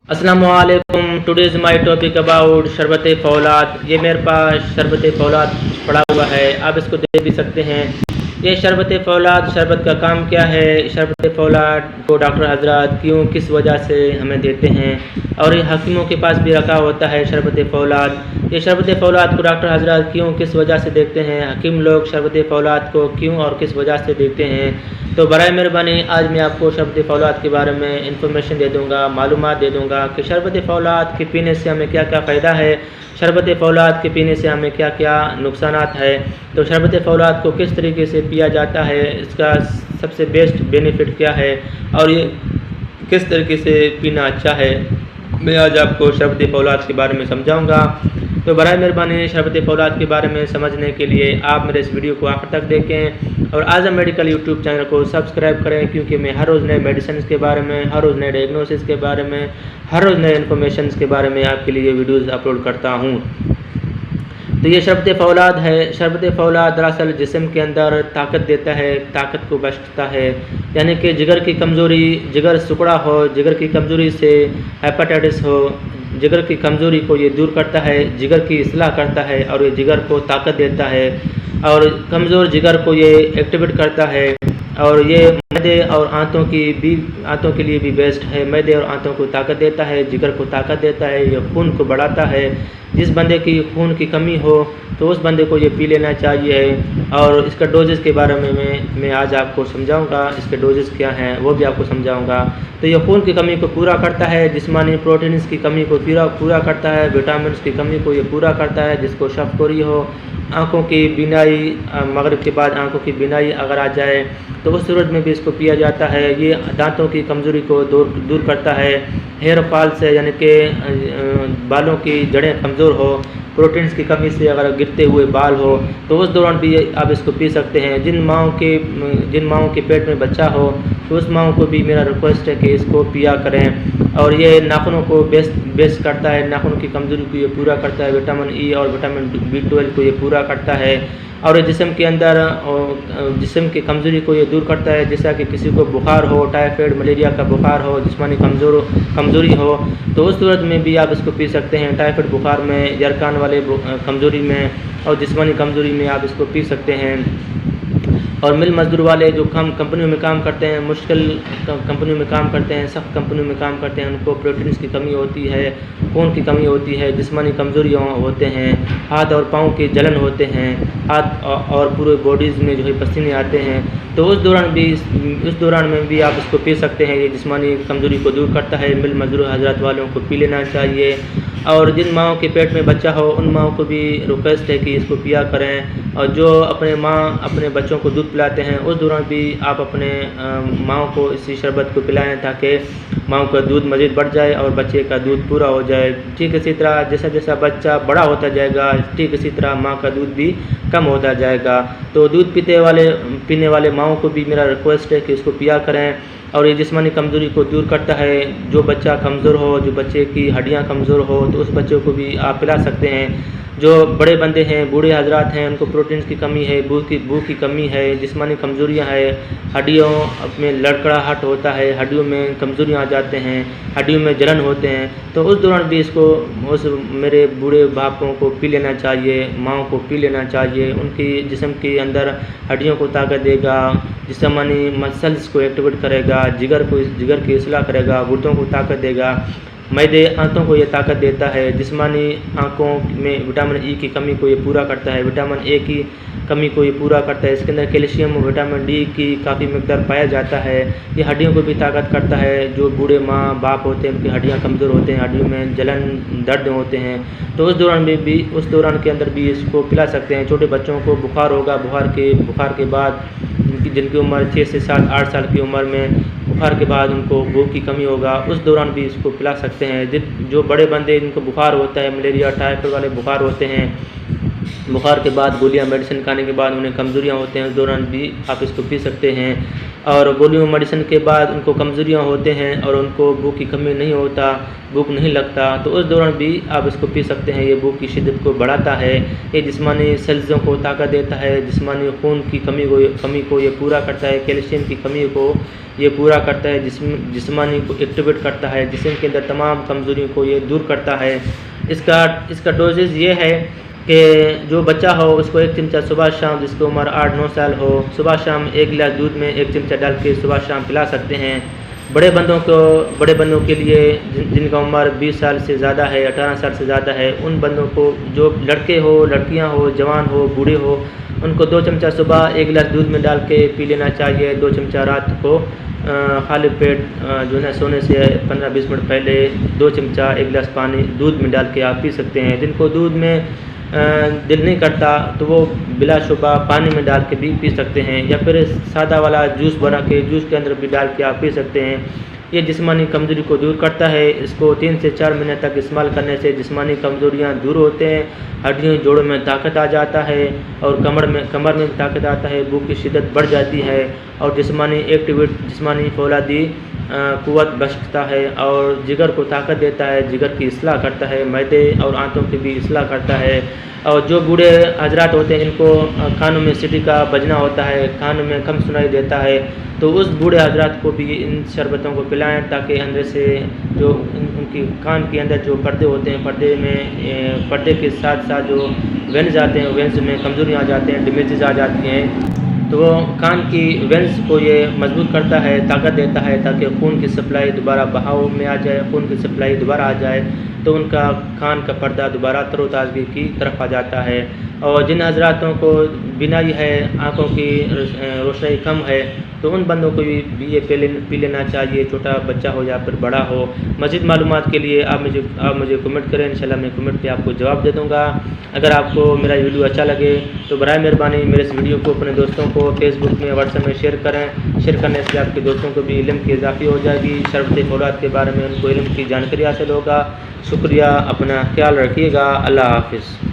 अस्सलाम वालेकुम। Today's my topic about शरबत फौलाद। ये मेरे पास शरबत फौलाद पड़ा हुआ है, आप इसको देख भी सकते हैं। ये शरबत फौलाद, शरबत का काम क्या है, शरबत फौलाद को डॉक्टर हजरात क्यों किस वजह से हमें देते हैं, और ये हकीमों के पास भी रखा होता है शरबत फौलाद। ये शरबत फौलाद को डॉक्टर हजरात क्यों किस वजह से देखते हैं, हकीम लोग शरबत फौलाद को क्यों और किस वजह से देखते हैं। तो बराए मेहरबानी आज मैं आपको शरबत फौलाद के बारे में इंफॉर्मेशन दे दूंगा, मालूमात दे दूंगा कि शरबत फौलाद के पीने से हमें क्या क्या फ़ायदा है, शरबत फौलाद के पीने से हमें क्या क्या नुकसानात है। तो शरबत फौलाद को किस तरीके से पिया जाता है, इसका सबसे बेस्ट बेनिफिट क्या है और ये किस तरीके से पीना अच्छा है, मैं आज आपको शरबत फौलाद के बारे में समझाऊंगा। तो बराए मेहरबानी शरबत फौलाद के बारे में समझने के लिए आप मेरे इस वीडियो को आखिर तक देखें और आज़म मेडिकल यूट्यूब चैनल को सब्सक्राइब करें, क्योंकि मैं हर रोज़ नए मेडिसिन के बारे में, हर रोज़ नए डायग्नोसिस के बारे में, हर रोज़ नए इन्फॉर्मेशन के बारे में आपके लिए वीडियोज़ अपलोड करता हूँ। तो ये शरबत फौलाद है। शरबत फौलाद दरअसल जिस्म के अंदर ताकत देता है, ताकत को बख्शता है, यानी कि जिगर की कमज़ोरी, जिगर सुकड़ा हो, जिगर की कमज़ोरी से हेपेटाइटिस हो, जिगर की कमज़ोरी को ये दूर करता है, जिगर की इस्लाह करता है और ये जिगर को ताकत देता है और कमज़ोर जिगर को ये एक्टिवेट करता है। और ये मैदे और आंतों के लिए भी बेस्ट है। मैदे और आंतों को ताकत देता है, जिगर को ताकत देता है, ये खून को बढ़ाता है। जिस बंदे की खून की कमी हो तो उस बंदे को ये पी लेना चाहिए। और इसका डोजेस के बारे में मैं आज आपको समझाऊंगा, इसके डोजेस क्या हैं वो भी आपको समझाऊंगा। तो ये खून की कमी को पूरा करता है, जिस्मानी प्रोटीन्स की कमी को पूरा करता है, विटामिन की कमी को ये पूरा करता है। जिसको शफकोरी हो, आँखों की बीनाई, मगरिब के बाद आँखों की बीनाई अगर आ जाए तो उस सूरत में भी इसको पिया जाता है। ये दांतों की कमज़ोरी को दूर करता है। हेयर फॉल से, यानी कि बालों की जड़ें कमज़ोर हो, प्रोटीन्स की कमी से अगर गिरते हुए बाल हो तो उस दौरान भी आप इसको पी सकते हैं। जिन माओं के पेट में बच्चा हो तो उस माओं को भी मेरा रिक्वेस्ट है कि इसको पिया करें। और ये नाखूनों को बेस्ट करता है, नाखूनों की कमज़ोरी को ये पूरा करता है, विटामिन ई और विटामिन B12 को ये पूरा करता है। और जिस्म के अंदर जिस्म की कमज़ोरी को ये दूर करता है। जैसा कि किसी को बुखार हो, टाइफाइड मलेरिया का बुखार हो, जिस्मानी कमज़ोरी हो तो उस सूरत में भी आप इसको पी सकते हैं। टाइफाइड बुखार में, यरकान वाले कमज़ोरी में और जिस्मानी कमज़ोरी में आप इसको पी सकते हैं। और मिल मजदूर वाले जो कंपनियों में काम करते हैं, मुश्किल कंपनियों में काम करते हैं, सख्त कंपनियों में काम करते हैं, उनको प्रोटीन्स की कमी होती है, खून की कमी होती है, जिस्मानी कमज़ोरियाँ होते हैं, हाथ और पाँव के जलन होते हैं, हाथ और पूरे बॉडीज़ में जो है पसीने आते हैं, तो उस दौरान में भी आप इसको पी सकते हैं। ये जिस्मानी कमज़ोरी को दूर करता है। मिल मजदूर हजरात वालों को पी लेना चाहिए। और जिन माओं के पेट में बच्चा हो उन माओं को भी रिक्वेस्ट है कि इसको पिया करें। और जो अपने बच्चों को दूध पिलाते हैं उस दौरान भी आप अपने माओं को इसी शरबत को पिलाएं, ताकि माओं का दूध मज़ीद बढ़ जाए और बच्चे का दूध पूरा हो जाए। ठीक इसी तरह जैसा जैसा बच्चा बड़ा होता जाएगा, ठीक इसी तरह माँ का दूध भी कम होता जाएगा। तो दूध पीने वाले माओं को भी मेरा रिक्वेस्ट है कि इसको पिया करें। और ये जिस्मानी कमज़ोरी को दूर करता है। जो बच्चा कमज़ोर हो, जो बच्चे की हड्डियाँ कमज़ोर हो तो उस बच्चे को भी आप पिला सकते हैं। जो बड़े बंदे हैं, बूढ़े हजरात हैं, उनको प्रोटीन्स की कमी है, भूख की कमी है, जिस्मानी कमज़ोरियाँ है, हड्डियों में लड़खड़ाहट होता है, हड्डियों में कमज़ोरियाँ आ जाते हैं, हड्डियों में जलन होते हैं, तो उस दौरान भी उस मेरे बूढ़े बापों को पी लेना चाहिए, माँओं को पी लेना चाहिए। उनकी जिस्म के अंदर हड्डियों को ताकत देगा, जिस्मानी मसल्स को एक्टिवेट करेगा, जिगर की इस्लाह करेगा, गुर्दों को ताकत देगा, मैदे आंतों को ये ताकत देता है, जिस्मानी आंखों में विटामिन ई की कमी को ये पूरा करता है, विटामिन ए की कमी को ये पूरा करता है। इसके अंदर कैल्शियम और विटामिन डी की काफ़ी मकदार पाया जाता है। ये हड्डियों को भी ताकत करता है। जो बूढ़े माँ बाप होते हैं उनकी हड्डियाँ कमज़ोर होते हैं, हड्डियों में जलन दर्द होते हैं, तो उस दौरान के अंदर भी इसको पिला सकते हैं। छोटे बच्चों को बुखार होगा, बुखार के बाद जिनकी उम्र 6 से 8 साल की उम्र में बुखार के बाद उनको भूख की कमी होगा, उस दौरान भी इसको पिला सकते हैं। जो बड़े बंदे जिनको बुखार होता है, मलेरिया टाइफाइड वाले बुखार होते हैं, बुखार के बाद गोलियां मेडिसिन खाने के बाद उन्हें कमज़ोरियाँ होते हैं, उस दौरान भी आप इसको पी सकते हैं। اور گولیوں میڈیسن کے بعد ان کو کمزوریاں ہوتے ہیں اور ان کو بھوک کی کمی نہیں ہوتا، بھوک نہیں لگتا، تو اس دوران بھی آپ اس کو پی سکتے ہیں۔ یہ بھوک کی شدت کو بڑھاتا ہے، یہ جسمانی سیلزوں کو طاقت دیتا ہے، جسمانی خون کی کمی کو یہ پورا کرتا ہے، کیلشیم کی کمی کو یہ پورا کرتا ہے، جسمانی کو ایکٹیویٹ کرتا ہے، جسم کے اندر تمام کمزوریوں کو یہ دور کرتا ہے۔ اس کا ڈوزز یہ ہے کہ جو بچہ ہو اس کو 1 چمچہ صبح شام، جس کی عمر 8-9 سال ہو، صبح شام 1 گلاس دودھ میں 1 چمچہ ڈال کے صبح شام پلا سکتے ہیں۔ بڑے بندوں کے لیے جن کا عمر 20 سال سے زیادہ ہے، 18 سال سے زیادہ ہے، ان بندوں کو، جو لڑکے ہو، لڑکیاں ہو، جوان ہو، بوڑھے ہو، ان کو 2 چمچہ صبح 1 گلاس دودھ میں ڈال کے پی لینا چاہیے، 2 چمچہ رات کو خالی پیٹ جو ہے سونے سے 15-20 منٹ پہلے 2 چمچہ 1 گلاس پانی دودھ میں ڈال کے آپ پی سکتے ہیں۔ جن کو دودھ میں دل نہیں کرتا تو وہ بلا شبہ پانی میں ڈال کے بھی پی سکتے ہیں، یا پھر سادہ والا جوس بنا کے جوس کے اندر بھی ڈال کے آپ پی سکتے ہیں۔ یہ جسمانی کمزوری کو دور کرتا ہے۔ اس کو 3 سے 4 مہینے تک استعمال کرنے سے جسمانی کمزوریاں دور ہوتے ہیں، ہڈیوں جوڑوں میں طاقت آ جاتا ہے، اور کمر میں طاقت آتا ہے، بھوک کی شدت بڑھ جاتی ہے، اور جسمانی فولادی قوت بخشتا ہے، اور جگر کو طاقت دیتا ہے، جگر کی اصلاح کرتا ہے، معدے اور آنتوں کی بھی اصلاح کرتا ہے۔ اور جو بوڑھے حضرات ہوتے ہیں جن کو کانوں میں سیٹی کا بجنا ہوتا ہے، کانوں میں کم سنائی دیتا ہے، تو اس بوڑھے حضرات کو بھی ان شربتوں کو پلائیں، تاکہ اندر سے جو ان کی کان کے اندر جو پردے ہوتے ہیں، پردے کے ساتھ ساتھ جو وینز آتے ہیں، وینز میں کمزوریاں آ جاتے ہیں، ڈیمیجز آ جاتی ہیں، تو وہ کان کی وینز کو یہ مضبوط کرتا ہے، طاقت دیتا ہے، تاکہ خون کی سپلائی دوبارہ بہاؤ میں آ جائے، خون کی سپلائی دوبارہ آ جائے، تو ان کا کان کا پردہ دوبارہ تر و تازگی کی طرف آ جاتا ہے۔ اور جن حضراتوں کو بینائی ہے، آنکھوں کی روشنائی کم ہے، تو ان بندوں کو بھی یہ پی لینا چاہیے، چھوٹا بچہ ہو یا پھر بڑا ہو۔ مزید معلومات کے لیے آپ مجھے کمنٹ کریں، انشاءاللہ میں کمنٹ پہ آپ کو جواب دے دوں گا۔ اگر آپ کو میرا ویڈیو اچھا لگے تو برائے مہربانی میرے اس ویڈیو کو اپنے دوستوں کو فیس بک میں، واٹس ایپ میں شیئر کریں۔ شیئر کرنے سے آپ کے دوستوں کو بھی علم کی اضافی ہو جائے گی، شربت فولاد کے بارے میں ان کو علم کی جانکاری حاصل ہوگا۔ شکریہ، اپنا خیال رکھیے گا، اللہ حافظ۔